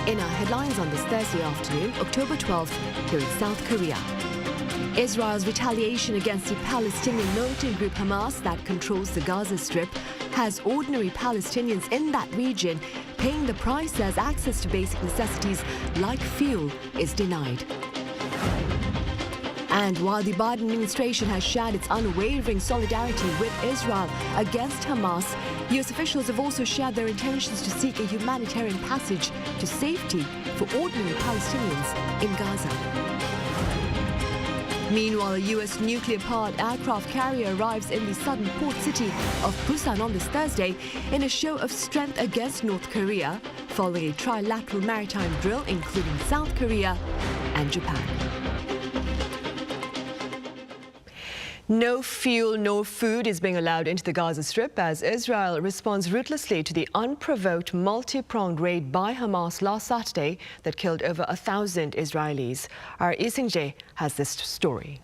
In our headlines on this Thursday afternoon, October 12th, here in South Korea. Israel's retaliation against the Palestinian militant group Hamas that controls the Gaza Strip has ordinary Palestinians in that region paying the price as access to basic necessities like fuel is denied. And while the Biden administration has shared its unwavering solidarity with Israel against Hamas, US officials have also shared their intentions to seek a humanitarian passage to safety for ordinary Palestinians in Gaza. Meanwhile, a US nuclear-powered aircraft carrier arrives in the southern port city of Busan on this Thursday in a show of strength against North Korea, following a trilateral maritime drill including South Korea and Japan. No fuel, no food is being allowed into the Gaza Strip as Israel responds ruthlessly to the unprovoked multi-pronged raid by Hamas last Saturday that killed over 1,000 Israelis. Our Lee Seung-jae has this story.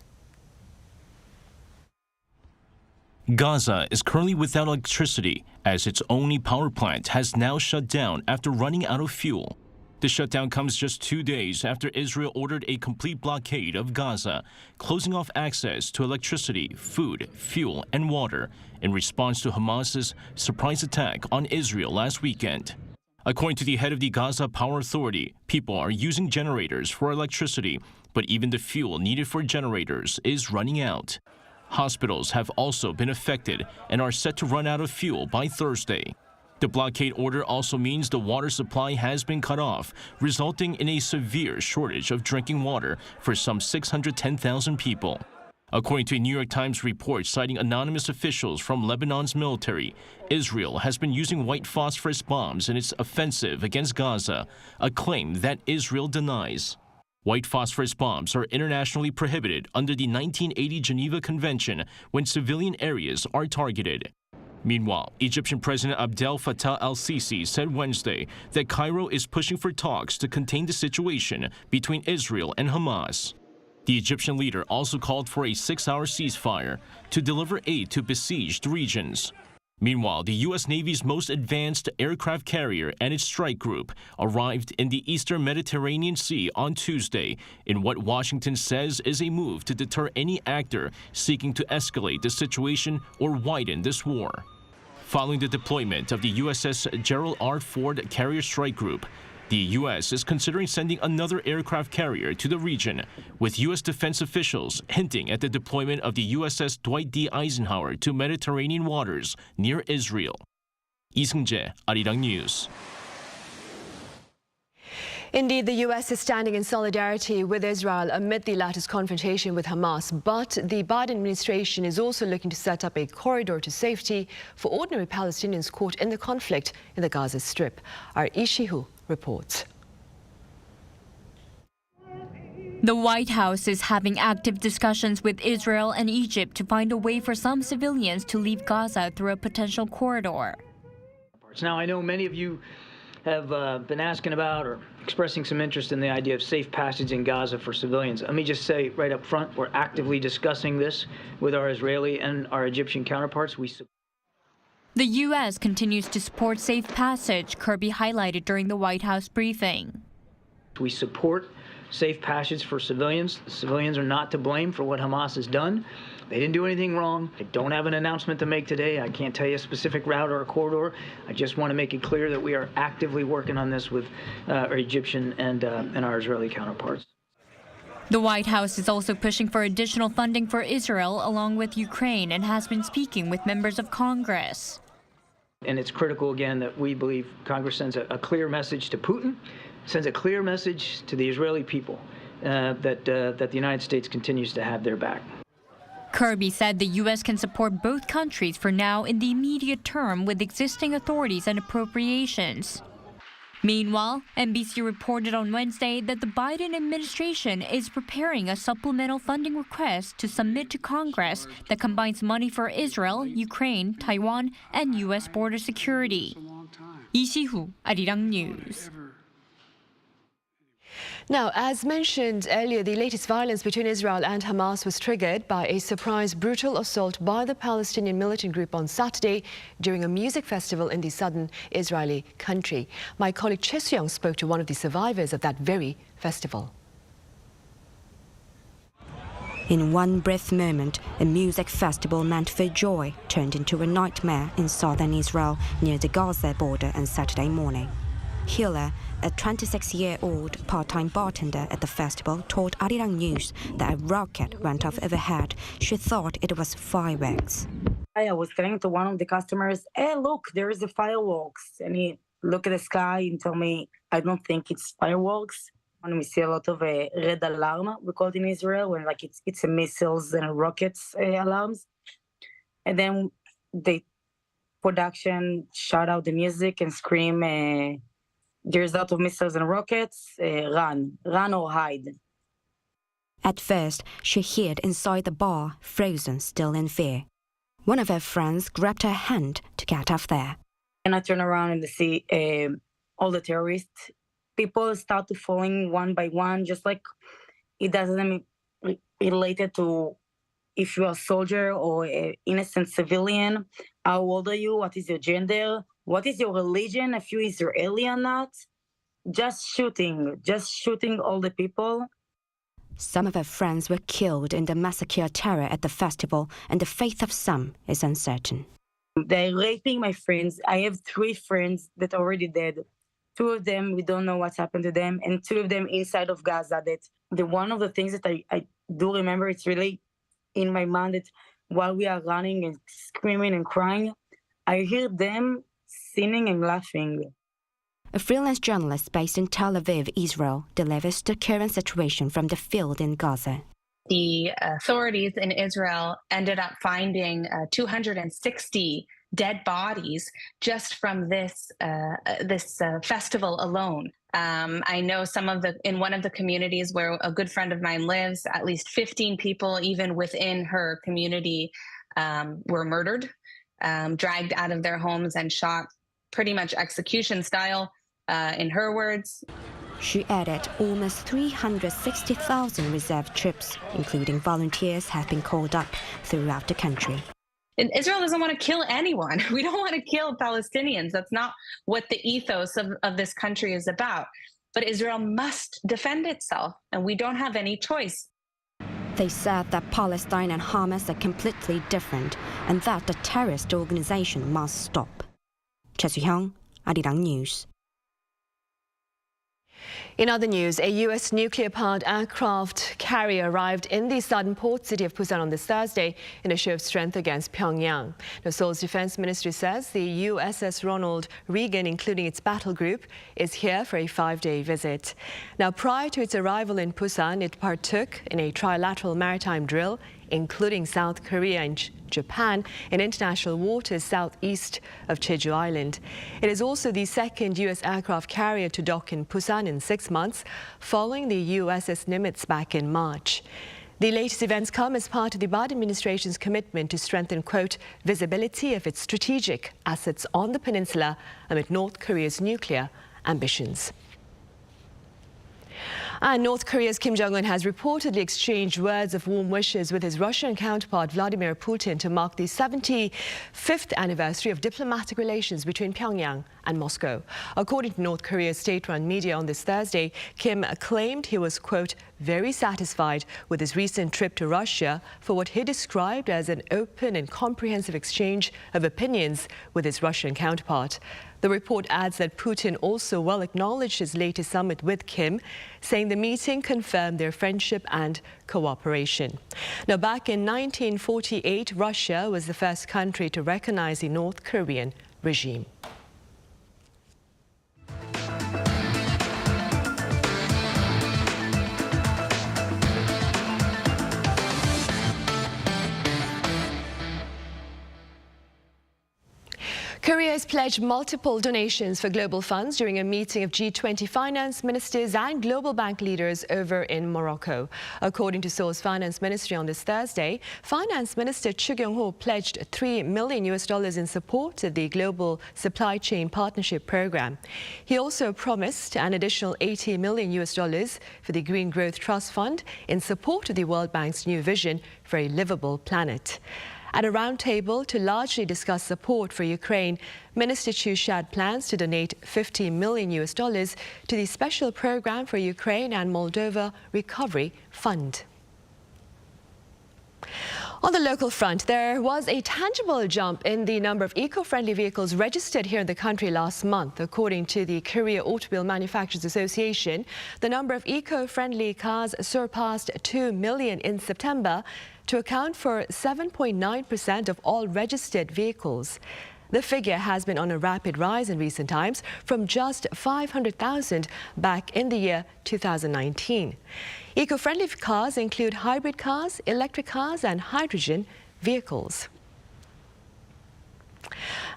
Gaza is currently without electricity as its only power plant has now shut down after running out of fuel. The shutdown comes just 2 days after Israel ordered a complete blockade of Gaza, closing off access to electricity, food, fuel, and water in response to Hamas's surprise attack on Israel last weekend. According to the head of the Gaza Power Authority, people are using generators for electricity, but even the fuel needed for generators is running out. Hospitals have also been affected and are set to run out of fuel by Thursday. The blockade order also means the water supply has been cut off, resulting in a severe shortage of drinking water for some 610,000 people. According to a New York Times report citing anonymous officials from Lebanon's military, Israel has been using white phosphorus bombs in its offensive against Gaza, a claim that Israel denies. White phosphorus bombs are internationally prohibited under the 1980 Geneva Convention when civilian areas are targeted. Meanwhile, Egyptian President Abdel Fattah al-Sisi said Wednesday that Cairo is pushing for talks to contain the situation between Israel and Hamas. The Egyptian leader also called for a 6-hour ceasefire to deliver aid to besieged regions. Meanwhile, the U.S. Navy's most advanced aircraft carrier and its strike group arrived in the eastern Mediterranean Sea on Tuesday in what Washington says is a move to deter any actor seeking to escalate the situation or widen this war. Following the deployment of the USS Gerald R. Ford Carrier Strike Group, the U.S. is considering sending another aircraft carrier to the region, with U.S. defense officials hinting at the deployment of the USS Dwight D. Eisenhower to Mediterranean waters near Israel. Lee Seung-jae, Arirang News. Indeed, the U.S. is standing in solidarity with Israel amid the latter's confrontation with Hamas. But the Biden administration is also looking to set up a corridor to safety for ordinary Palestinians caught in the conflict in the Gaza Strip. Our Ishihu reports. The White House is having active discussions with Israel and Egypt to find a way for some civilians to leave Gaza through a potential corridor. Now, I know many of you have been asking about or expressing some interest in the idea of safe passage in Gaza for civilians. Let me just say right up front, we're actively discussing this with our Israeli and our Egyptian counterparts. The U.S. continues to support safe passage, Kirby highlighted during the White House briefing. We support safe passage for civilians. The civilians are not to blame for what Hamas has done. They didn't do anything wrong. I don't have an announcement to make today. I can't tell you a specific route or a corridor. I just want to make it clear that we are actively working on this with our Egyptian and our Israeli counterparts. The White House is also pushing for additional funding for Israel along with Ukraine and has been speaking with members of Congress. And it's critical, again, that we believe Congress sends a clear message to Putin, sends a clear message to the Israeli people that the United States continues to have their back. Kirby said the U.S. can support both countries for now in the immediate term with existing authorities and appropriations. Meanwhile, NBC reported on Wednesday that the Biden administration is preparing a supplemental funding request to submit to Congress that combines money for Israel, Ukraine, Taiwan, and U.S. border security. Lee Si-hu, Arirang News. Now, as mentioned earlier, the latest violence between Israel and Hamas was triggered by a surprise brutal assault by the Palestinian militant group on Saturday during a music festival in the southern Israeli country. My colleague Choi Soo-young spoke to one of the survivors of that very festival. In one brief moment, a music festival meant for joy turned into a nightmare in southern Israel near the Gaza border on Saturday morning. Hila, a 26-year-old part-time bartender at the festival, told Arirang News that a rocket went off overhead. She thought it was fireworks. I was telling to one of the customers, hey, look, there is a fireworks. And he looked at the sky and told me, I don't think it's fireworks. And we see a lot of red alarm, we call it in Israel, when like it's a missiles and rockets alarms. And then the production shut out the music and scream, there's a lot of missiles and rockets, run or hide. At first, she hid inside the bar, frozen, still in fear. One of her friends grabbed her hand to get off there. And I turn around and see all the terrorists. People start to falling one by one, just like it doesn't related to if you're a soldier or an innocent civilian. How old are you? What is your gender? What is your religion? If you're Israeli or not? Just shooting all the people. Some of her friends were killed in the massacre terror at the festival, and the fate of some is uncertain. They're raping my friends. I have 3 friends that are already dead. 2 of them, we don't know what's happened to them, and 2 of them inside of Gaza. That one of the things that I do remember, it's really in my mind, that while we are running and screaming and crying, I hear them singing and laughing. A freelance journalist based in Tel Aviv, Israel, delivers the current situation from the field in Gaza. The authorities in Israel ended up finding 260 dead bodies just from this festival alone. I know in one of the communities where a good friend of mine lives, at least 15 people, even within her community, were murdered, dragged out of their homes and shot pretty much execution style, in her words. She added almost 360,000 reserve troops, including volunteers, have been called up throughout the country. And Israel doesn't want to kill anyone. We don't want to kill Palestinians. That's not what the ethos of this country is about. But Israel must defend itself, and we don't have any choice. They said that Palestine and Hamas are completely different, and that the terrorist organization must stop. Choi Soo-young, Arirang News. In other news, a U.S. nuclear-powered aircraft carrier arrived in the southern port city of Busan on this Thursday in a show of strength against Pyongyang. Now, Seoul's defense ministry says the USS Ronald Reagan, including its battle group, is here for a 5-day visit. Now, prior to its arrival in Busan, it partook in a trilateral maritime drill, including South Korea and Japan, in international waters southeast of Jeju Island. It is also the second U.S. aircraft carrier to dock in Busan in 6 months, following the USS Nimitz back in March. The latest events come as part of the Biden administration's commitment to strengthen, quote, visibility of its strategic assets on the peninsula amid North Korea's nuclear ambitions. And North Korea's Kim Jong-un has reportedly exchanged words of warm wishes with his Russian counterpart Vladimir Putin to mark the 75th anniversary of diplomatic relations between Pyongyang and Moscow. According to North Korea's state-run media on this Thursday, Kim claimed he was, quote, very satisfied with his recent trip to Russia for what he described as an open and comprehensive exchange of opinions with his Russian counterpart. The report adds that Putin also well acknowledged his latest summit with Kim, saying the meeting confirmed their friendship and cooperation. Now, back in 1948, Russia was the first country to recognize the North Korean regime. Korea Korea has pledged multiple donations for global funds during a meeting of G20 finance ministers and global bank leaders over in Morocco. According to Seoul's finance ministry on this Thursday, Finance Minister Chu Kyung-ho pledged $3 million in support of the Global Supply Chain Partnership Program. He also promised an additional $80 million for the Green Growth Trust Fund in support of the World Bank's new vision for a livable planet. At a roundtable to largely discuss support for Ukraine, Minister Chu shared plans to donate $50 million to the Special Program for Ukraine and Moldova Recovery Fund. On the local front, there was a tangible jump in the number of eco-friendly vehicles registered here in the country last month. According to the Korea Automobile Manufacturers Association, the number of eco-friendly cars surpassed 2 million in September to account for 7.9% of all registered vehicles. The figure has been on a rapid rise in recent times from just 500,000 back in the year 2019. Eco-friendly cars include hybrid cars, electric cars and hydrogen vehicles.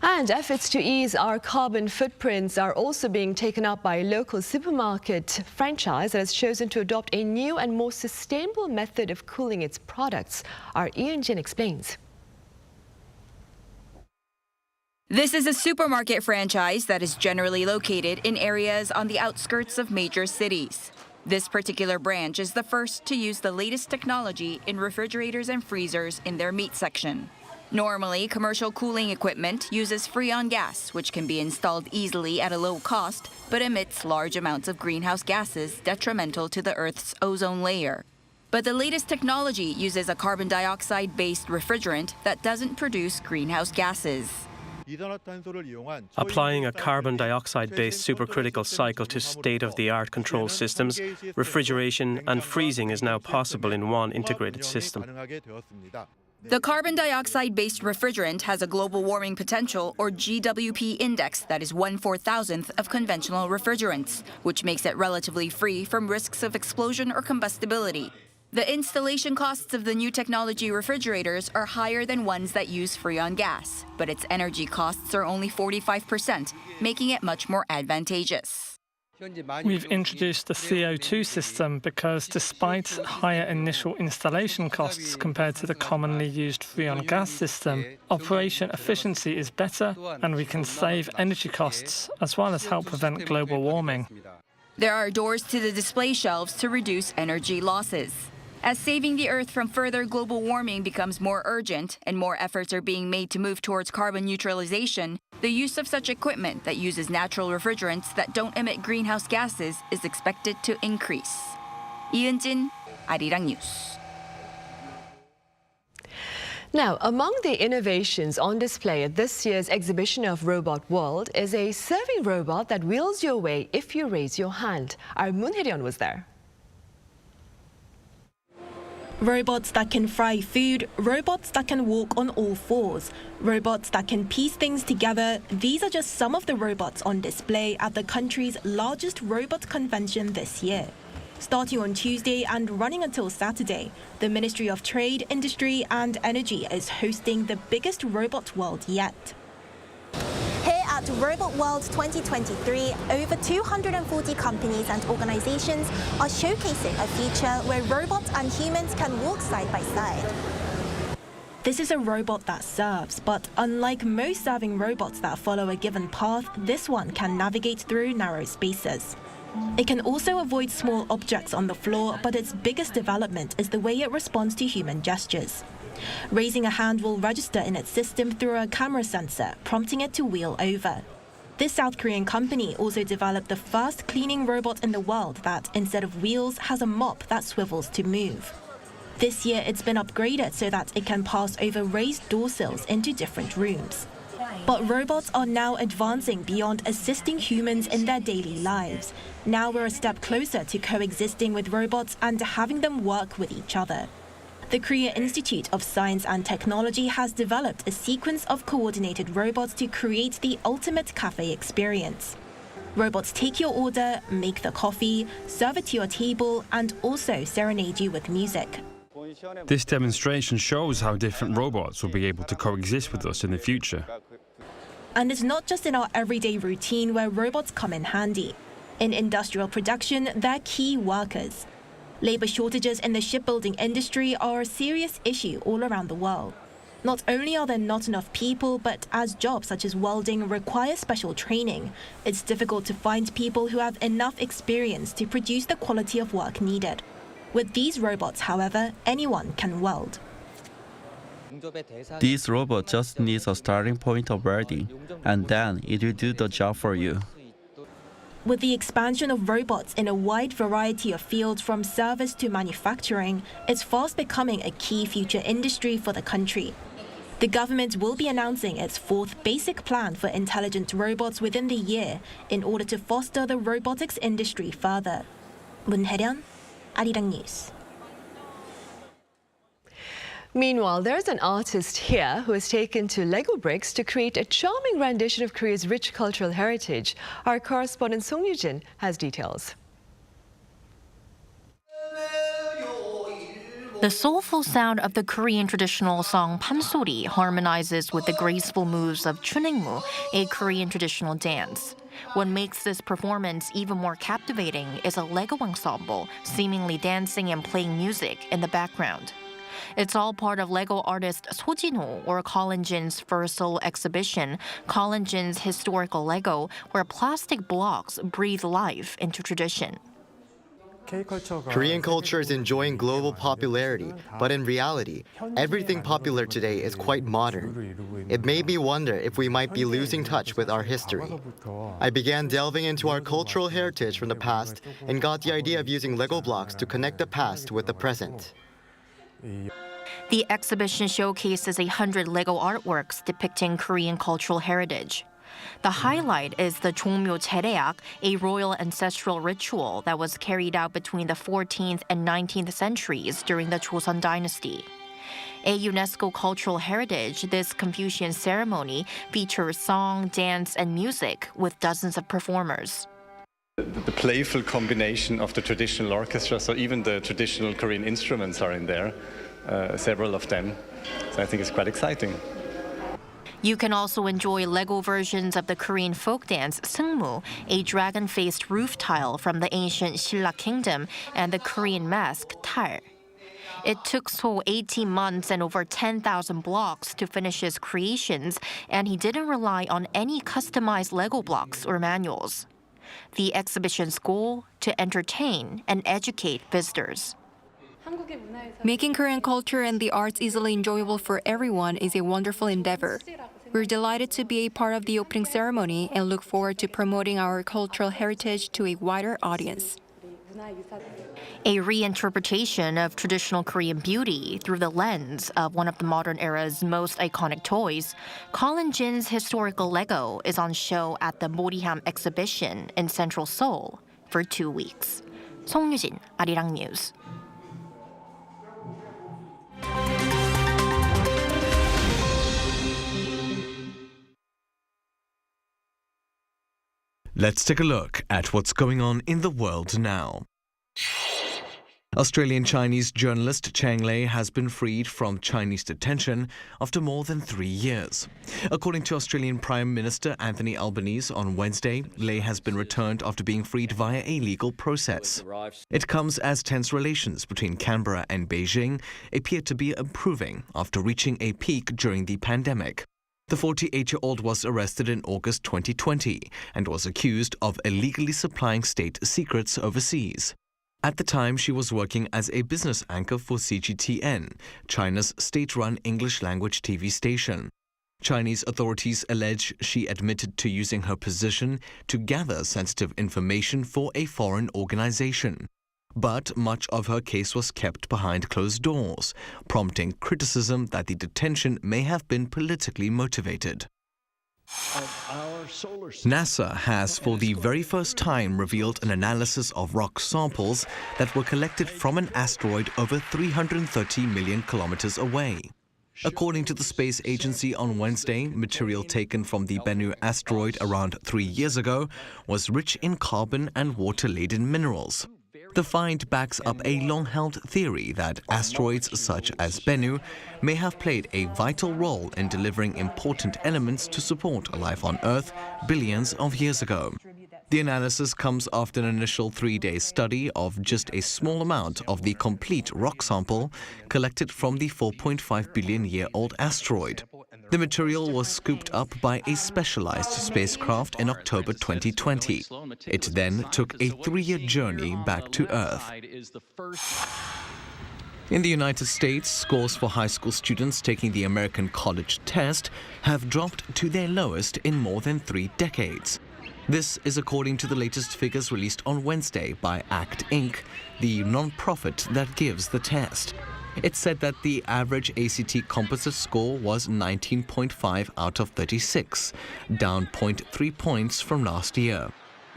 And efforts to ease our carbon footprints are also being taken up by a local supermarket franchise that has chosen to adopt a new and more sustainable method of cooling its products. Our Ian Jin explains. This is a supermarket franchise that is generally located in areas on the outskirts of major cities. This particular branch is the first to use the latest technology in refrigerators and freezers in their meat section. Normally, commercial cooling equipment uses Freon gas, which can be installed easily at a low cost, but emits large amounts of greenhouse gases detrimental to the Earth's ozone layer. But the latest technology uses a carbon dioxide-based refrigerant that doesn't produce greenhouse gases. Applying a carbon dioxide-based supercritical cycle to state-of-the-art control systems, refrigeration and freezing is now possible in one integrated system. The carbon dioxide-based refrigerant has a global warming potential, or GWP index, that is 1/4000th of conventional refrigerants, which makes it relatively free from risks of explosion or combustibility. The installation costs of the new technology refrigerators are higher than ones that use Freon gas, but its energy costs are only 45%, making it much more advantageous. We've introduced the CO2 system because despite higher initial installation costs compared to the commonly used Freon gas system, operation efficiency is better and we can save energy costs as well as help prevent global warming. There are doors to the display shelves to reduce energy losses. As saving the Earth from further global warming becomes more urgent and more efforts are being made to move towards carbon neutralization, the use of such equipment that uses natural refrigerants that don't emit greenhouse gases is expected to increase. 이은진, Arirang News. Now, among the innovations on display at this year's exhibition of Robot World is a serving robot that wheels your way if you raise your hand. Our Moon-Hye-ryun was there. Robots that can fry food, robots that can walk on all fours, robots that can piece things together. These are just some of the robots on display at the country's largest robot convention this year. Starting on Tuesday and running until Saturday, the Ministry of Trade, Industry and Energy is hosting the biggest Robot World yet. Here at Robot World 2023, over 240 companies and organizations are showcasing a future where robots and humans can walk side by side. This is a robot that serves, but unlike most serving robots that follow a given path, this one can navigate through narrow spaces. It can also avoid small objects on the floor, but its biggest development is the way it responds to human gestures. Raising a hand will register in its system through a camera sensor, prompting it to wheel over. This South Korean company also developed the first cleaning robot in the world that, instead of wheels, has a mop that swivels to move. This year, it's been upgraded so that it can pass over raised door sills into different rooms. But robots are now advancing beyond assisting humans in their daily lives. Now we're a step closer to coexisting with robots and having them work with each other. The Korea Institute of Science and Technology has developed a sequence of coordinated robots to create the ultimate cafe experience. Robots take your order, make the coffee, serve it to your table, and also serenade you with music. This demonstration shows how different robots will be able to coexist with us in the future. And it's not just in our everyday routine where robots come in handy. In industrial production, they're key workers. Labor shortages in the shipbuilding industry are a serious issue all around the world. Not only are there not enough people, but as jobs such as welding require special training, it's difficult to find people who have enough experience to produce the quality of work needed. With these robots, however, anyone can weld. This robot just needs a starting point of welding, and then it will do the job for you. With the expansion of robots in a wide variety of fields from service to manufacturing, it's fast becoming a key future industry for the country. The government will be announcing its fourth basic plan for intelligent robots within the year in order to foster the robotics industry further. 문혜련, Arirang News. Meanwhile, there's an artist here who has taken to Lego bricks to create a charming rendition of Korea's rich cultural heritage. Our correspondent Song Yoo-jin has details. The soulful sound of the Korean traditional song Pansori harmonizes with the graceful moves of Chuningmu, a Korean traditional dance. What makes this performance even more captivating is a Lego ensemble seemingly dancing and playing music in the background. It's all part of Lego artist So Jin-ho or Colin Jin's first solo exhibition, Colin Jin's Historical Lego, where plastic blocks breathe life into tradition. Korean culture is enjoying global popularity, but in reality, everything popular today is quite modern. It made me wonder if we might be losing touch with our history. I began delving into our cultural heritage from the past and got the idea of using Lego blocks to connect the past with the present. The exhibition showcases 100 Lego artworks depicting Korean cultural heritage. The highlight is the Jongmyo Jereak, a royal ancestral ritual that was carried out between the 14th and 19th centuries during the Joseon dynasty. A UNESCO cultural heritage, this Confucian ceremony features song, dance, and music with dozens of performers. The playful combination of the traditional orchestra, so even the traditional Korean instruments are in there, several of them. So I think it's quite exciting. You can also enjoy Lego versions of the Korean folk dance Seungmu, a dragon-faced roof tile from the ancient Silla kingdom, and the Korean mask Thurs. It took So 18 months and over 10,000 blocks to finish his creations, and he didn't rely on any customized Lego blocks or manuals. The exhibition's goal: to entertain and educate visitors. Making Korean culture and the arts easily enjoyable for everyone is a wonderful endeavor. We're delighted to be a part of the opening ceremony and look forward to promoting our cultural heritage to a wider audience. A reinterpretation of traditional Korean beauty through the lens of one of the modern era's most iconic toys, Colin Jin's Historical Lego is on show at the Moriham exhibition in central Seoul for 2 weeks. Song Yoo-jin, Arirang News. Let's take a look at what's going on in the world now. Australian-Chinese journalist Cheng Lei has been freed from Chinese detention after more than 3 years. According to Australian Prime Minister Anthony Albanese on Wednesday, Lei has been returned after being freed via a legal process. It comes as tense relations between Canberra and Beijing appear to be improving after reaching a peak during the pandemic. The 48-year-old was arrested in August 2020 and was accused of illegally supplying state secrets overseas. At the time, she was working as a business anchor for CGTN, China's state-run English-language TV station. Chinese authorities allege she admitted to using her position to gather sensitive information for a foreign organization. But much of her case was kept behind closed doors, prompting criticism that the detention may have been politically motivated. NASA has for the very first time revealed an analysis of rock samples that were collected from an asteroid over 330 million kilometers away. According to the space agency on Wednesday, material taken from the Bennu asteroid around 3 years ago was rich in carbon and water-laden minerals. The find backs up a long-held theory that asteroids such as Bennu may have played a vital role in delivering important elements to support life on Earth billions of years ago. The analysis comes after an initial 3-day study of just a small amount of the complete rock sample collected from the 4.5 billion-year-old asteroid. The material was scooped up by a specialized spacecraft in October 2020. It then took a 3-year journey back to Earth. In the United States, scores for high school students taking the American college test have dropped to their lowest in more than 3 decades. This is according to the latest figures released on Wednesday by ACT Inc., the non-profit that gives the test. It said that the average ACT composite score was 19.5 out of 36, down 0.3 points from last year.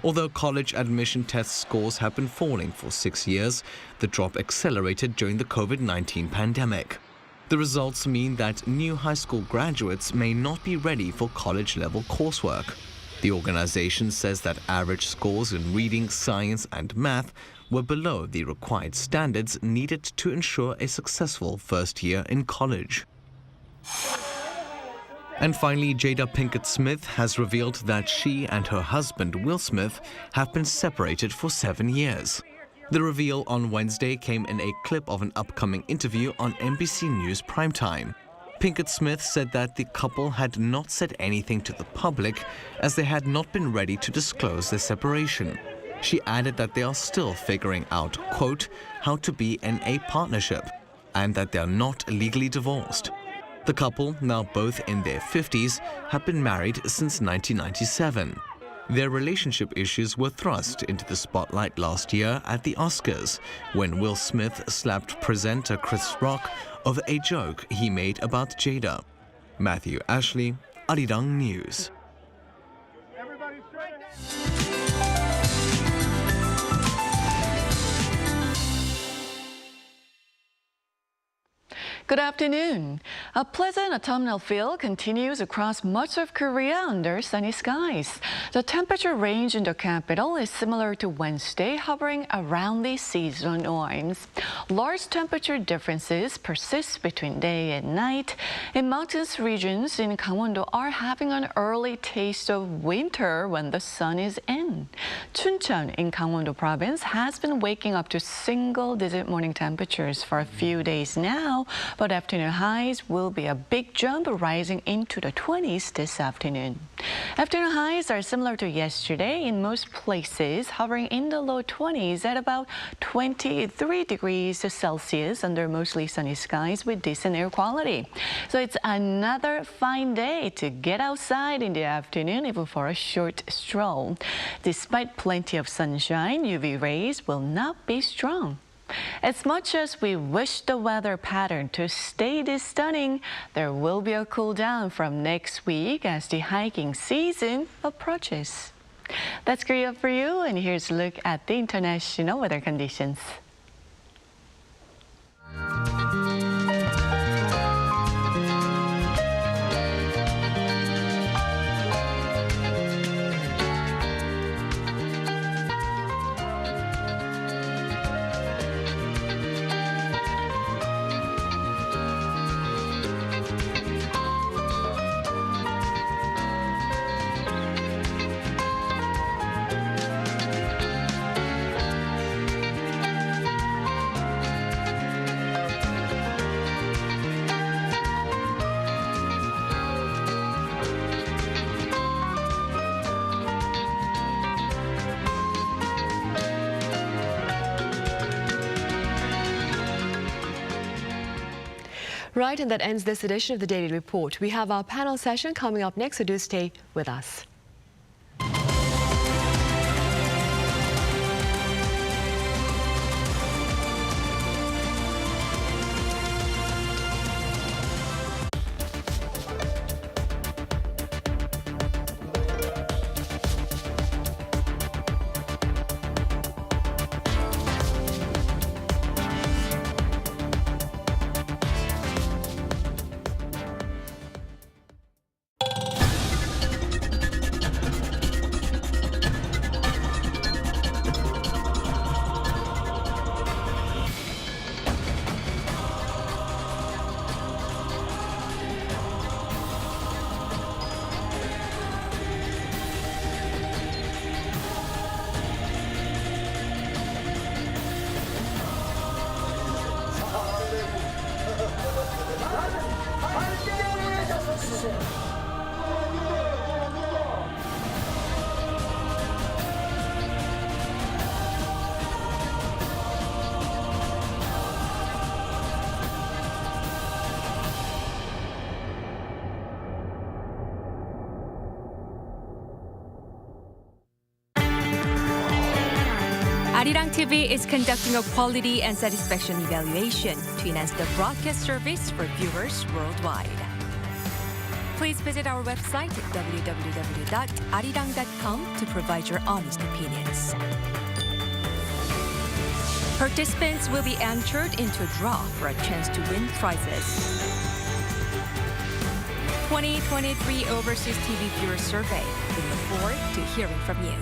Although college admission test scores have been falling for 6 years, the drop accelerated during the COVID-19 pandemic. The results mean that new high school graduates may not be ready for college-level coursework. The organization says that average scores in reading, science, and math were below the required standards needed to ensure a successful first year in college. And finally, Jada Pinkett Smith has revealed that she and her husband, Will Smith, have been separated for 7 years. The reveal on Wednesday came in a clip of an upcoming interview on NBC News Primetime. Pinkett Smith said that the couple had not said anything to the public as they had not been ready to disclose their separation. She added that they are still figuring out, quote, how to be in a partnership, and that they are not legally divorced. The couple, now both in their 50s, have been married since 1997. Their relationship issues were thrust into the spotlight last year at the Oscars, when Will Smith slapped presenter Chris Rock over a joke he made about Jada. Matthew Ashley, Arirang News. Good afternoon. A pleasant autumnal feel continues across much of Korea under sunny skies. The temperature range in the capital is similar to Wednesday, hovering around the seasonal norms. Large temperature differences persist between day and night. In mountainous regions in Gangwon-do are having an early taste of winter when the sun is in. Chuncheon in Gangwon-do province has been waking up to single-digit morning temperatures for a few days now, but afternoon highs will be a big jump, rising into the 20s this afternoon. Afternoon highs are similar to yesterday in most places, hovering in the low 20s at about 23 degrees Celsius under mostly sunny skies with decent air quality. So it's another fine day to get outside in the afternoon, even for a short stroll. Despite plenty of sunshine, UV rays will not be strong. As much as we wish the weather pattern to stay this stunning, there will be a cool down from next week as the hiking season approaches. That's Korea for you, and here's a look at the international weather conditions. Right, and that ends this edition of the Daily Report. We have our panel session coming up next, so do stay with us. Arirang TV is conducting a quality and satisfaction evaluation to enhance the broadcast service for viewers worldwide. Please visit our website at www.arirang.com to provide your honest opinions. Participants will be entered into a draw for a chance to win prizes. 2023 Overseas TV Viewer Survey. We look forward to hearing from you.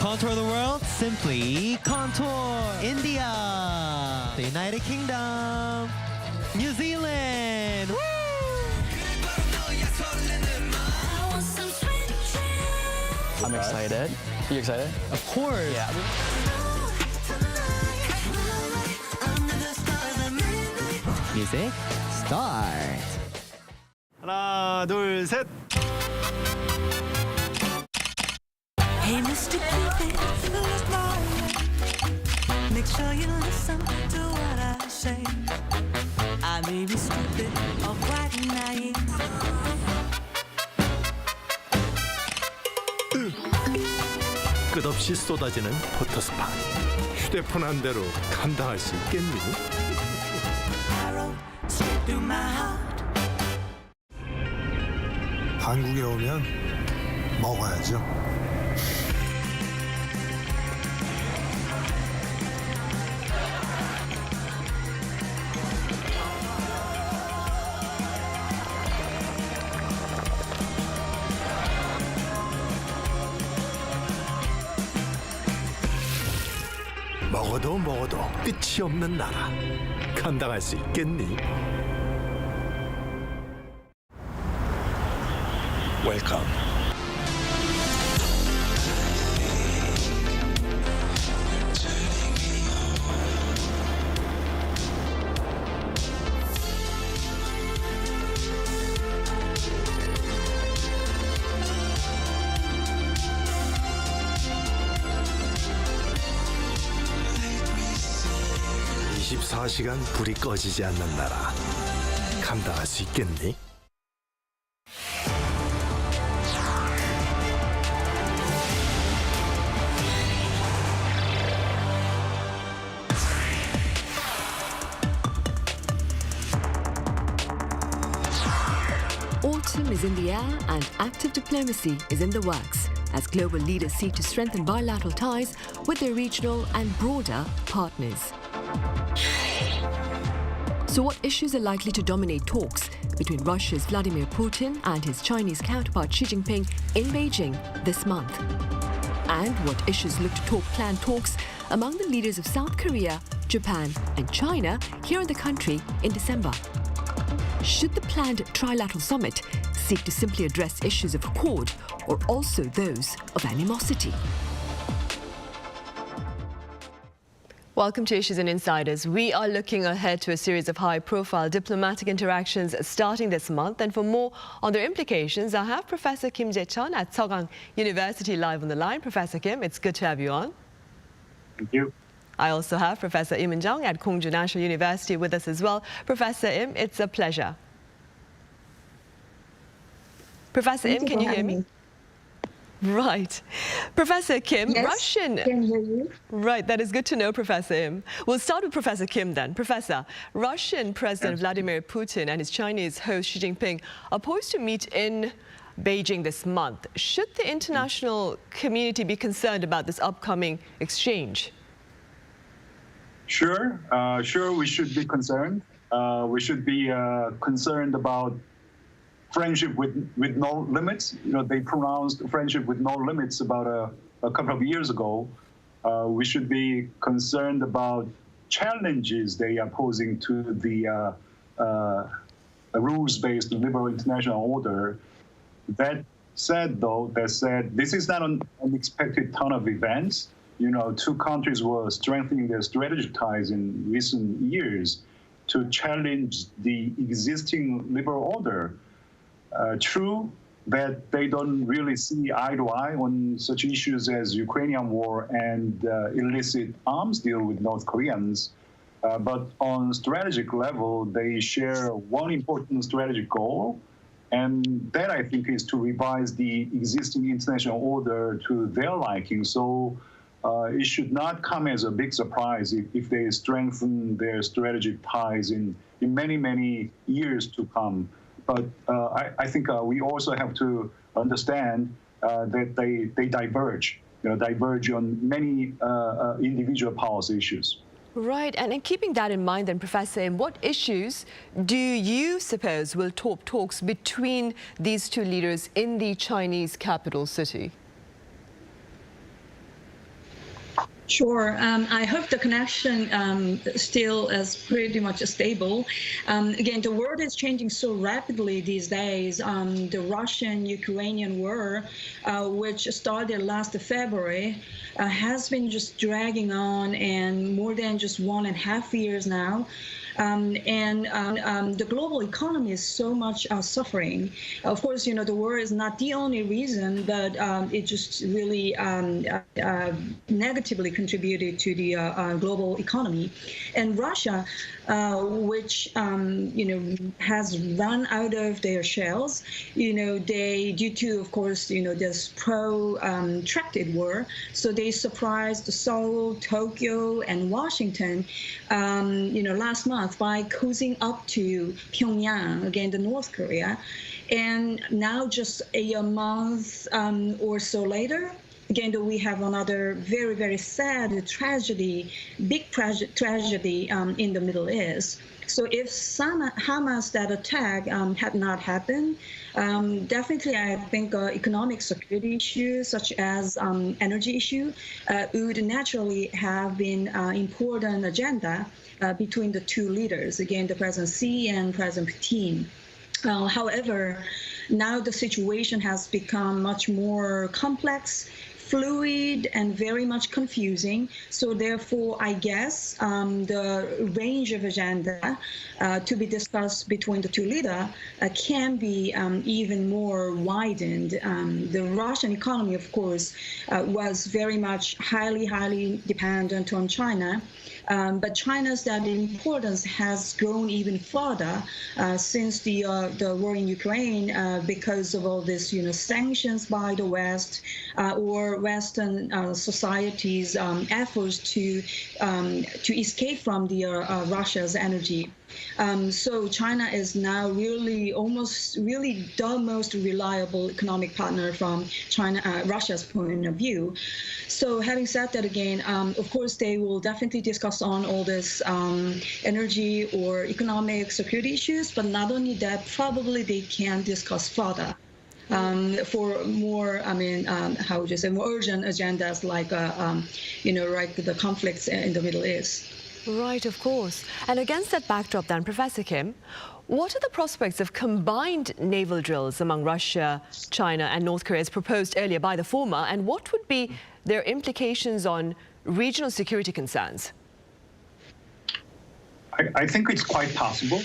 Contour the world, simply contour. India, the United Kingdom, New Zealand. Woo! I'm excited. You excited? Of course. Yeah. Music, start. 하나, 둘, 셋. Hey, Mr. Cupid, look my way. Make sure you listen to what I say. I may be stupid or quite naive. 끝없이 쏟아지는 포토스팟. 휴대폰 한 대로 감당할 수 있겠니? Arrow straight through my heart. 한국에 오면 먹어야죠. 먹어도 끝이 없는 나라. 감당할 수 있겠니? 웰컴. (24시간) 불이 꺼지지 않는 나라. 감당할 수 있겠니? Autumn is in the air and active diplomacy is in the works as global leaders seek to strengthen bilateral ties with their regional and broader partners. So what issues are likely to dominate talks between Russia's Vladimir Putin and his Chinese counterpart Xi Jinping in Beijing this month? And what issues look to top planned talks among the leaders of South Korea, Japan and China here in the country in December? Should the planned trilateral summit seek to simply address issues of accord or also those of animosity? Welcome to Issues and Insiders. We are looking ahead to a series of high-profile diplomatic interactions starting this month. And for more on their implications, I have Professor Kim Jae-chun at Seogang University live on the line. Professor Kim, it's good to have you on. Thank you. I also have Professor Im In-jung at Kongju National University with us as well. Professor Im, it's a pleasure. Professor Im, can you hear me? Right. Professor Kim, yes, Russian... can hear you. Right, that is good to know, Professor Im. We'll start with Professor Kim then. Professor, Russian President Vladimir Putin and his Chinese host Xi Jinping are poised to meet in Beijing this month. Should the international community be concerned about this upcoming exchange? Sure, we should be concerned. We should be concerned about friendship with no limits. You know, they pronounced friendship with no limits about a couple of years ago. We should be concerned about challenges they are posing to the rules-based liberal international order. That said, this is not an unexpected turn of events. You know, two countries were strengthening their strategic ties in recent years to challenge the existing liberal order. True that they don't really see eye to eye on such issues as Ukrainian war and illicit arms deal with North Koreans, but on strategic level, they share one important strategic goal, and that I think is to revise the existing international order to their liking. So it should not come as a big surprise if they strengthen their strategic ties in many, many years to come. But I think we also have to understand that they diverge, diverge on many individual policy issues. Right, and in keeping that in mind then, Professor Im, what issues do you suppose will top talks between these two leaders in the Chinese capital city? Sure. I hope the connection still is pretty much stable. Again, the world is changing so rapidly these days. The Russian-Ukrainian war, which started last February, has been just dragging on and more than just 1.5 years now. The global economy is so much suffering. Of course, you know, the war is not the only reason, but it just really negatively contributed to the global economy. And Russia, which, you know, has run out of their shells, you know, due to, of course, you know, this protracted war, so they surprised Seoul, Tokyo, and Washington, you know, last month by cozying up to Pyongyang, again, the North Korea. And now just a month or so later, again, we have another very, very sad tragedy, big tragedy in the Middle East. So if Hamas, that attack had not happened, definitely I think economic security issues such as energy issue would naturally have been important agenda between the two leaders, again, the President Xi and President Putin. However, now the situation has become much more complex, fluid, and very much confusing. So therefore, I guess the range of agenda to be discussed between the two leaders can be even more widened. The Russian economy, of course, was very much highly dependent on China. But China's that importance has grown even further since the war in Ukraine because of all this, you know, sanctions by the West or Western societies' efforts to escape from the Russia's energy. So China is now really the most reliable economic partner from Russia's point of view. So having said that, again, of course, they will definitely discuss on all this energy or economic security issues, but not only that, probably they can discuss further for more, how would you say, more urgent agendas like, you know, like the conflicts in the Middle East. Right, of course. And against that backdrop then, Professor Kim, what are the prospects of combined naval drills among Russia, China and North Korea as proposed earlier by the former, and what would be their implications on regional security concerns? I think it's quite possible.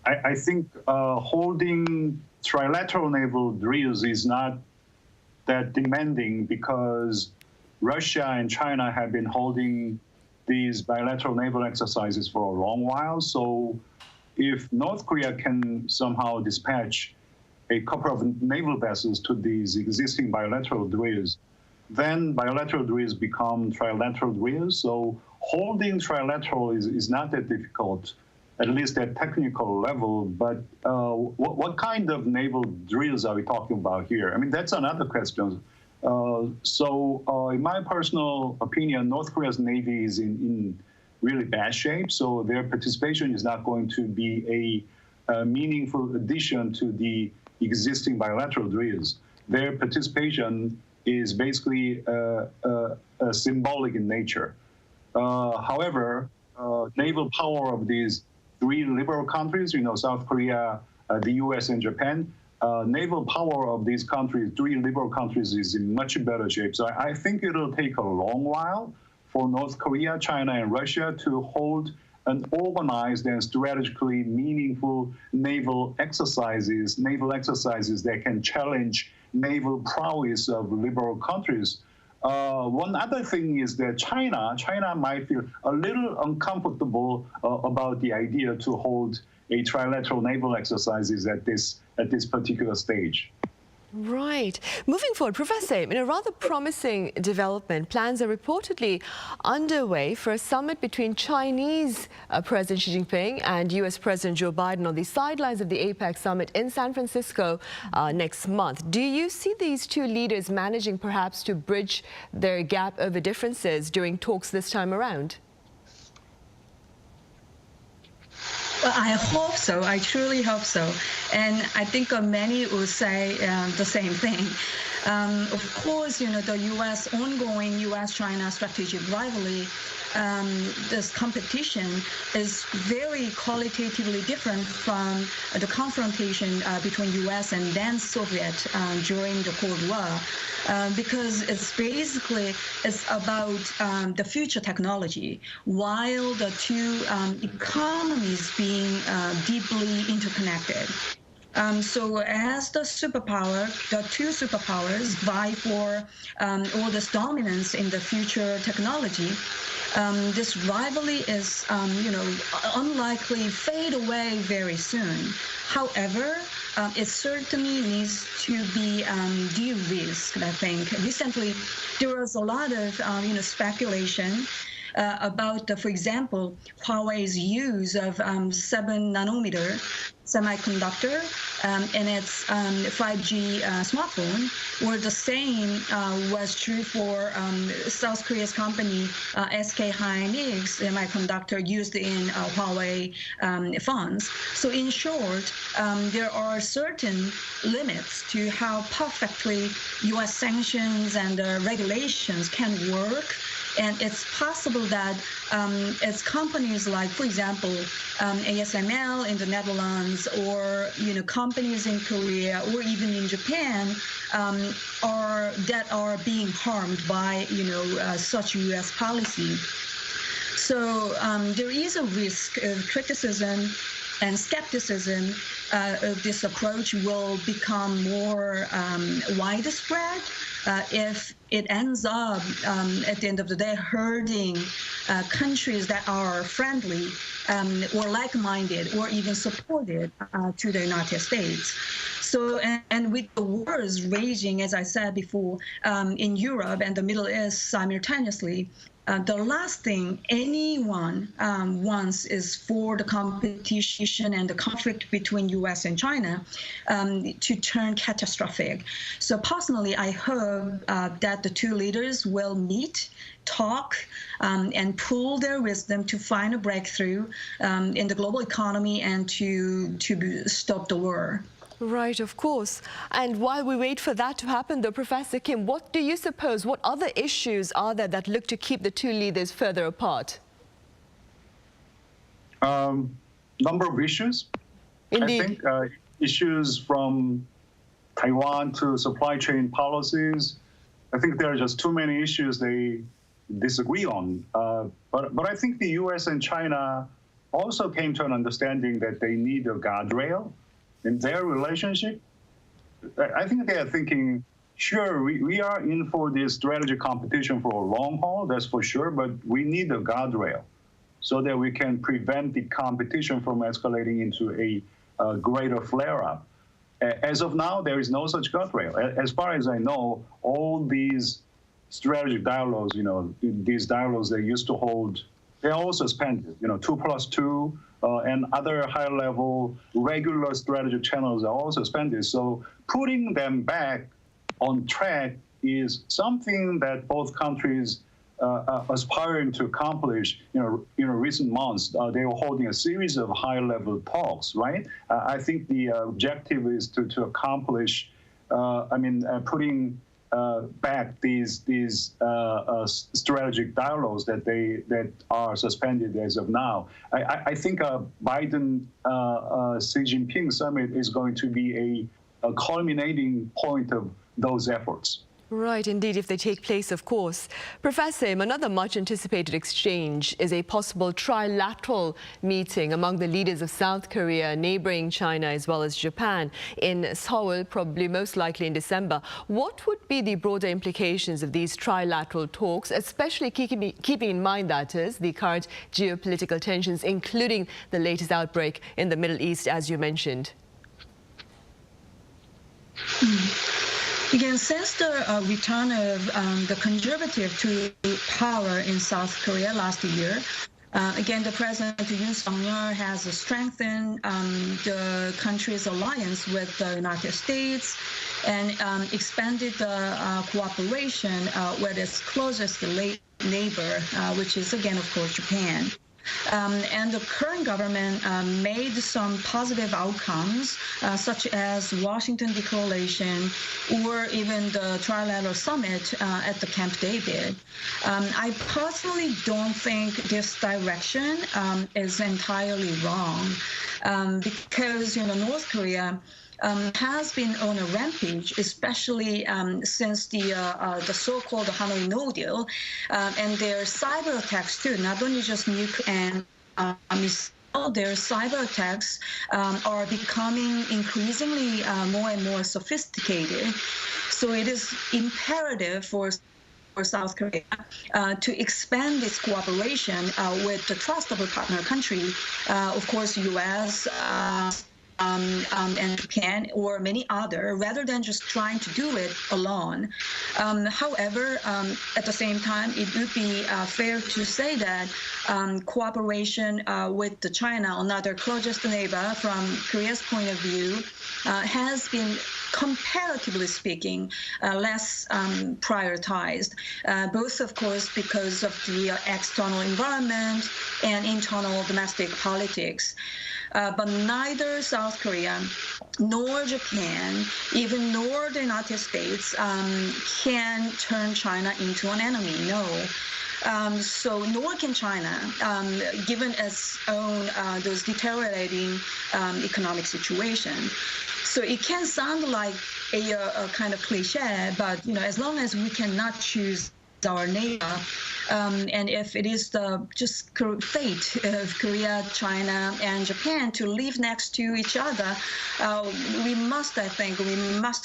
I think holding trilateral naval drills is not that demanding because Russia and China have been holding these bilateral naval exercises for a long while. So if North Korea can somehow dispatch a couple of naval vessels to these existing bilateral drills, then bilateral drills become trilateral drills. So holding trilateral is not that difficult, at least at technical level. But what kind of naval drills are we talking about here? I mean, that's another question. In my personal opinion, North Korea's Navy is in really bad shape. So their participation is not going to be a meaningful addition to the existing bilateral drills. Their participation is basically symbolic in nature. However, naval power of these three liberal countries, South Korea, the US, and Japan, naval power of these countries, three liberal countries, is in much better shape. So I think it'll take a long while for North Korea, China, and Russia to hold an organized and strategically meaningful naval exercises that can challenge naval prowess of liberal countries. One other thing is that China might feel a little uncomfortable about the idea to hold a trilateral naval exercises at this particular stage. Right. Moving forward, Professor, in a rather promising development, plans are reportedly underway for a summit between Chinese President Xi Jinping and US President Joe Biden on the sidelines of the APEC summit in San Francisco next month. Do you see these two leaders managing perhaps to bridge their gap over differences during talks this time around? Well, I hope so. I truly hope so. And I think many will say the same thing. Of course, the ongoing U.S.-China strategic rivalry, this competition is very qualitatively different from the confrontation between U.S. and then Soviet during the Cold War, because it's about the future technology, while the two economies being deeply interconnected. So as the two superpowers vie for all this dominance in the future technology, this rivalry is, unlikely fade away very soon. However, it certainly needs to be de-risked, I think. Recently, there was a lot of, speculation about, for example, Huawei's use of 7-nanometer semiconductor in its 5G smartphone, where the same was true for South Korea's company SK Hynix semiconductor used in Huawei phones. So in short, there are certain limits to how perfectly U.S. sanctions and regulations can work. And it's possible that as companies like, for example, ASML in the Netherlands, or companies in Korea, or even in Japan, are being harmed by such U.S. policy. So there is a risk of criticism and skepticism of this approach will become more widespread if it ends up, at the end of the day, hurting countries that are friendly or like-minded or even supported to the United States. So, and with the wars raging, as I said before, in Europe and the Middle East simultaneously, the last thing anyone wants is for the competition and the conflict between U.S. and China to turn catastrophic. So personally, I hope that the two leaders will meet, talk, and pool their wisdom to find a breakthrough in the global economy and to stop the war. Right, of course. And while we wait for that to happen, though, Professor Kim, what do you suppose, what other issues are there that look to keep the two leaders further apart? Number of issues. Indeed. I think issues from Taiwan to supply chain policies. I think there are just too many issues they disagree on. But I think the U.S. and China also came to an understanding that they need a guardrail in their relationship. I think they are thinking sure, we are in for this strategy competition for a long haul, that's for sure, but we need a guardrail so that we can prevent the competition from escalating into a greater flare-up. As of now, there is no such guardrail. As far as I know, all these strategic dialogues, these dialogues they used to hold, they're all suspended. 2+2 and other high-level regular strategic channels are all suspended. So putting them back on track is something that both countries aspiring to accomplish. Recent months, they were holding a series of high-level talks, right? I think the objective is to accomplish, putting back these strategic dialogues that are suspended as of now. I think Biden Xi Jinping summit is going to be a culminating point of those efforts. Right, indeed, if they take place, of course. Professor, another much-anticipated exchange is a possible trilateral meeting among the leaders of South Korea, neighboring China, as well as Japan, in Seoul, probably most likely in December. What would be the broader implications of these trilateral talks, especially keeping in mind, that is, the current geopolitical tensions, including the latest outbreak in the Middle East, as you mentioned? Again, since the return of the conservative to power in South Korea last year, again, the President Yoon Suk-yeol has strengthened the country's alliance with the United States and expanded the cooperation with its closest neighbor, which is, again, of course, Japan. And the current government made some positive outcomes, such as Washington Declaration or even the trilateral summit at the Camp David. I personally don't think this direction is entirely wrong because, North Korea has been on a rampage, especially since the so-called Hanoi No Deal, and their cyber attacks too, not only just nuke and missile, their cyber attacks are becoming increasingly more and more sophisticated. So it is imperative for South Korea to expand its cooperation with the trustable partner country, of course, U.S., and Japan or many other, rather than just trying to do it alone. However, at the same time, it would be fair to say that cooperation with China, another closest neighbor from Korea's point of view, has been, comparatively speaking, less prioritized, both, of course, because of the external environment and internal domestic politics. But neither South Korea nor Japan, even nor the United States, can turn China into an enemy, no. So nor can China, given its own those deteriorating economic situation. So it can sound like a kind of cliche, but as long as we cannot choose our neighbor, and if it is the just fate of Korea, China, and Japan to live next to each other, we must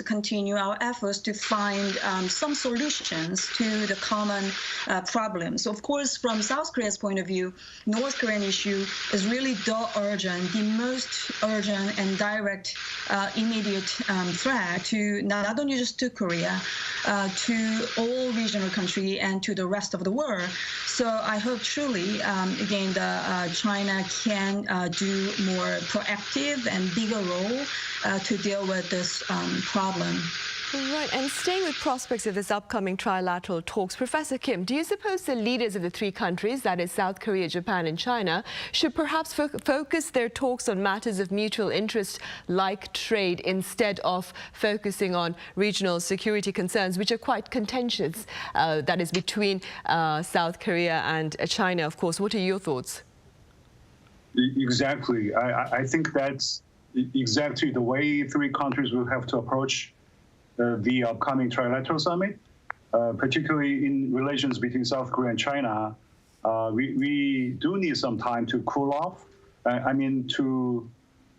continue our efforts to find some solutions to the common problems. Of course, from South Korea's point of view, North Korean issue is really the most urgent and direct, immediate threat to not only just to Korea, to all regional countries and to the rest of the world. So I hope truly, again, China can do more proactive and bigger role to deal with this problem. Right, and staying with prospects of this upcoming trilateral talks, Professor Kim, do you suppose the leaders of the three countries, that is South Korea, Japan and China, should perhaps focus their talks on matters of mutual interest like trade instead of focusing on regional security concerns, which are quite contentious, that is between South Korea and China, of course? What are your thoughts? Exactly. I think that's exactly the way three countries will have to approach the upcoming trilateral summit, particularly in relations between South Korea and China. We do need some time to cool off, to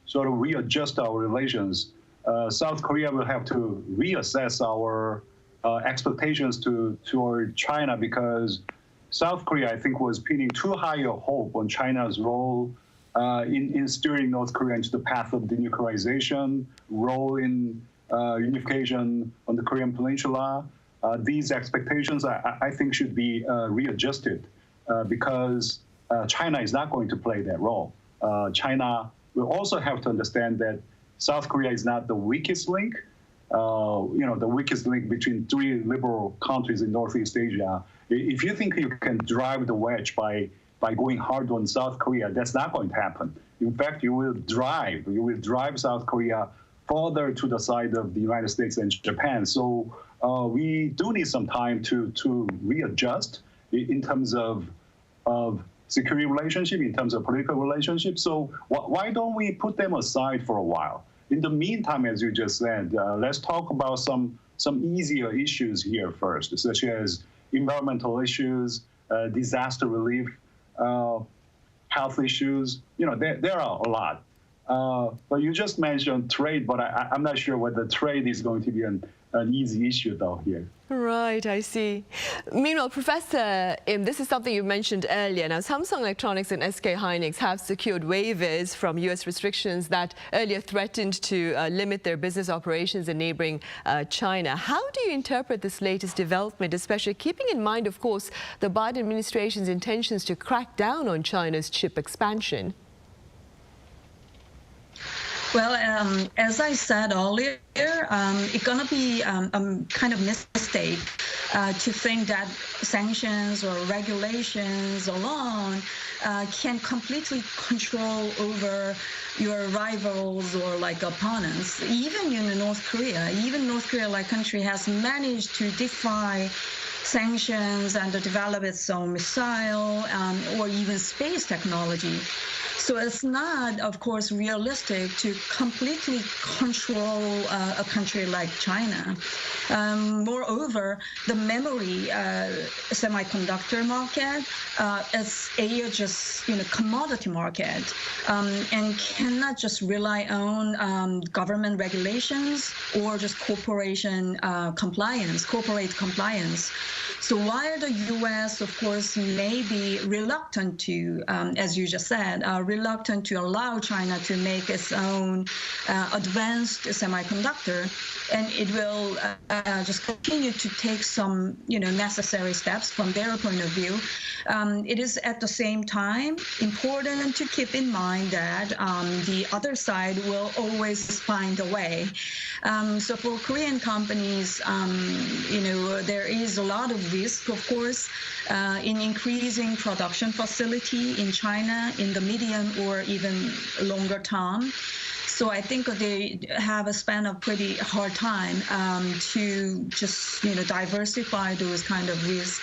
sort of readjust our relations. South Korea will have to reassess our expectations toward China, because South Korea, I think, was pinning too high a hope on China's role in steering North Korea into the path of denuclearization, role in unification on the Korean Peninsula. These expectations, I think, should be readjusted because China is not going to play that role. China will also have to understand that South Korea is not the weakest link, the weakest link between three liberal countries in Northeast Asia. If you think you can drive the wedge by going hard on South Korea, that's not going to happen. In fact, you will drive South Korea further to the side of the United States and Japan. So we do need some time to readjust in terms of security relationship, in terms of political relationship. So why don't we put them aside for a while? In the meantime, as you just said, let's talk about some easier issues here first, such as environmental issues, disaster relief, health issues. There are a lot. But you just mentioned trade, but I'm not sure whether trade is going to be an easy issue, though, here. Right, I see. Meanwhile, Professor Im, this is something you mentioned earlier. Now, Samsung Electronics and SK Hynix have secured waivers from U.S. restrictions that earlier threatened to limit their business operations in neighboring China. How do you interpret this latest development, especially keeping in mind, of course, the Biden administration's intentions to crack down on China's chip expansion? Well, as I said earlier, it's going to be kind of mistake to think that sanctions or regulations alone can completely control over your rivals or like opponents. Even in North Korea, like country has managed to defy sanctions and to develop its own missile or even space technology. So it's not, of course, realistic to completely control a country like China. Moreover, the memory semiconductor market is just commodity market and cannot just rely on government regulations or just corporate compliance. So while the U.S., of course, may be reluctant to, as you just said, reluctant to allow China to make its own advanced semiconductor, and it will just continue to take some, necessary steps from their point of view. It is at the same time important to keep in mind that the other side will always find a way. So for Korean companies, there is a lot of risk, of course, in increasing production facility in China in the medium or even longer term. So I think they have spent a pretty hard time to just diversify those kind of risks.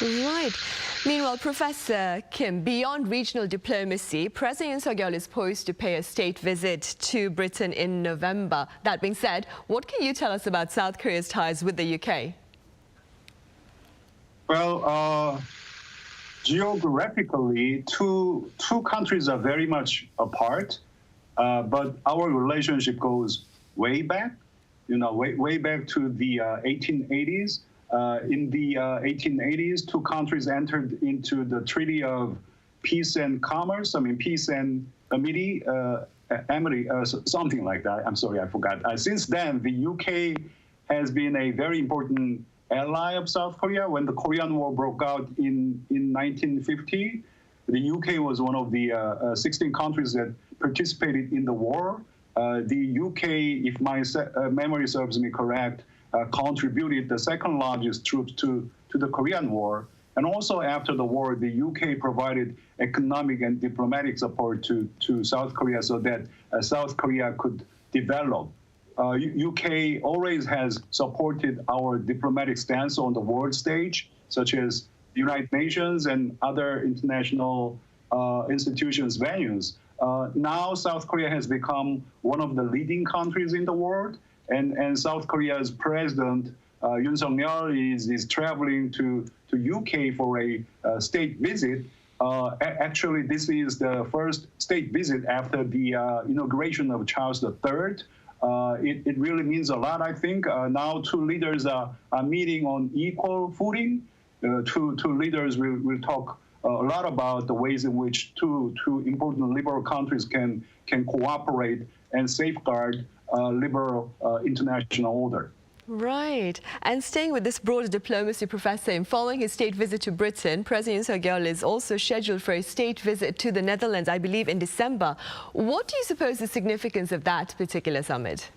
Right. Meanwhile, Professor Kim, beyond regional diplomacy, President Yoon Suk-yeol is poised to pay a state visit to Britain in November. That being said, what can you tell us about South Korea's ties with the UK? Well, geographically, two countries are very much apart, but our relationship goes way back, way back to the 1880s. In the 1880s, two countries entered into the Treaty of Peace and Commerce. Peace and Amity, something like that. I'm sorry, I forgot. Since then, the UK has been a very important ally of South Korea. When the Korean War broke out in 1950, the UK was one of the 16 countries that participated in the war. The UK, if my memory serves me correct, contributed the second largest troops to the Korean War. And also after the war, the UK provided economic and diplomatic support to South Korea so that South Korea could develop. UK always has supported our diplomatic stance on the world stage, such as the United Nations and other international institutions' venues. Now South Korea has become one of the leading countries in the world, and South Korea's president, Yoon Suk-yeol, is traveling to UK for a state visit. Actually, this is the first state visit after the inauguration of Charles III it really means a lot, I think. Now two leaders are meeting on equal footing. Two leaders will talk a lot about the ways in which two important liberal countries can cooperate and safeguard liberal international order. Right. And staying with this broader diplomacy, Professor, following his state visit to Britain, President Yoon Suk-yeol is also scheduled for a state visit to the Netherlands, I believe, in December. What do you suppose the significance of that particular summit?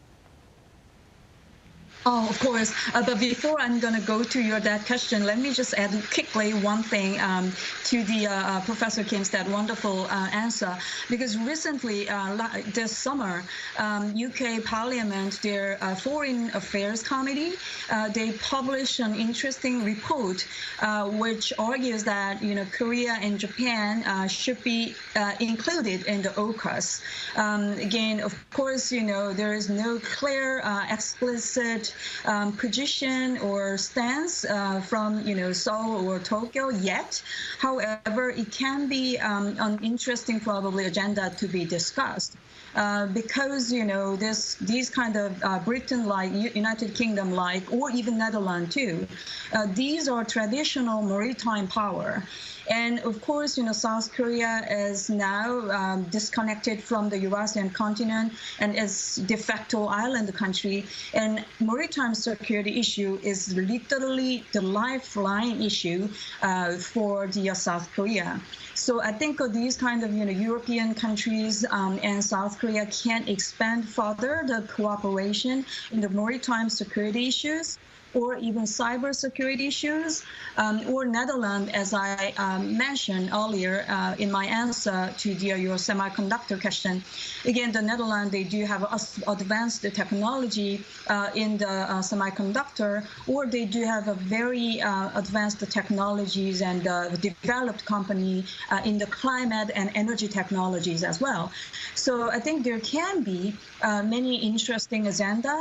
Oh, of course. But before I'm going to go to that question, let me just add quickly one thing to the Professor Kim's that wonderful answer. Because recently, this summer, UK Parliament, their Foreign Affairs Committee, they published an interesting report which argues that Korea and Japan should be included in the AUKUS. Again, of course, there is no clear, explicit position or stance from Seoul or Tokyo yet. However, it can be an interesting probably agenda to be discussed. Because these kind of Britain-like, United Kingdom-like, or even Netherlands too, these are traditional maritime power. And of course, South Korea is now disconnected from the Eurasian continent and is de facto island country. And maritime security issue is literally the lifeline issue for the South Korea. So I think these kind of European countries and South Korea can expand further the cooperation in the maritime security issues, or even cyber security issues, or Netherlands, as I mentioned earlier in my answer to your semiconductor question. Again, the Netherlands, they do have advanced technology in the semiconductor, or they do have a very advanced technologies and developed company in the climate and energy technologies as well. So I think there can be many interesting agenda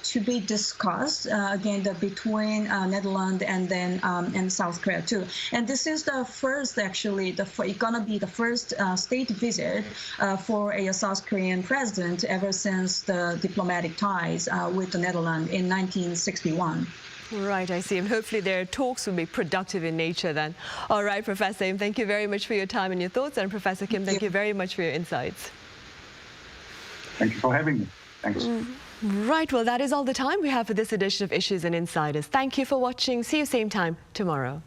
to be discussed, again, between Netherlands and then and South Korea too. And this is the first, actually, it's gonna be the first state visit for a South Korean president ever since the diplomatic ties with the Netherlands in 1961. Right, I see. And hopefully their talks will be productive in nature then. All right, Professor Im, thank you very much for your time and your thoughts. And Professor Kim, thank you very much for your insights. Thank you for having me. Thanks. Right, well, that is all the time we have for this edition of Issues and Insiders. Thank you for watching. See you same time tomorrow.